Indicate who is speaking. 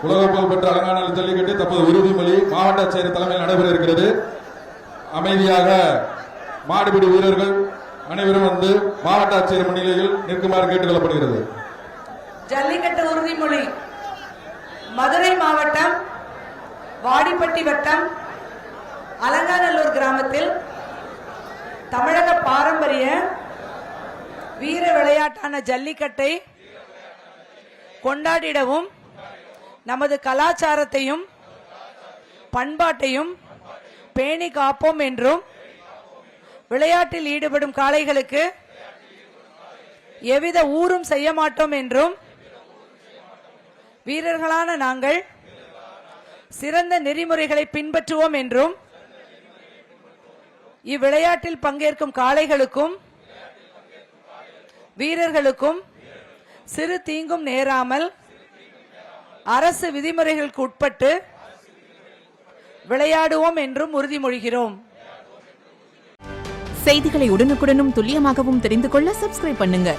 Speaker 1: உலக புகழ்பெற்ற அலங்காநல்லூர் ஜல்லிக்கட்டு தற்போது உறுதிமொழி மாவட்ட ஆட்சியர் தலைமையில் நடைபெற இருக்கிறது. அமைதியாக மாடுபிடி வீரர்கள் அனைவரும் வந்து மாவட்ட ஆட்சியர் முன்னிலையில் நிற்குமாறு கேட்டுக் கொள்ளப்படுகிறது.
Speaker 2: ஜல்லிக்கட்டு உறுதிமொழி. மதுரை மாவட்டம் வாடிப்பட்டி வட்டம் அலங்காநல்லூர் கிராமத்தில் தமிழக பாரம்பரிய வீர விளையாட்டான ஜல்லிக்கட்டை கொண்டாடிடவும் நமது கலாச்சாரத்தையும் பண்பாட்டையும் பேணி காப்போம் என்றும் விளையாட்டில் ஈடுபடும் காளைகளுக்கு எவ்வித ஊரும் செய்ய மாட்டோம் என்றும் வீரர்களான நாங்கள் சிறந்த நெறிமுறைகளை பின்பற்றுவோம் என்றும் இவ்விளையாட்டில் பங்கேற்கும் காளைகளுக்கும் வீரர்களுக்கும் சிறு தீங்கும் நேராமல் அரசு விதிமுறைகளுக்கு உட்பட்டு விளையாடுவோம் என்றும் உறுதிமொழிகிறோம்.
Speaker 3: செய்திகளை உடனுக்குடனும் துல்லியமாகவும் தெரிந்து கொள்ள சப்ஸ்கிரைப் பண்ணுங்க.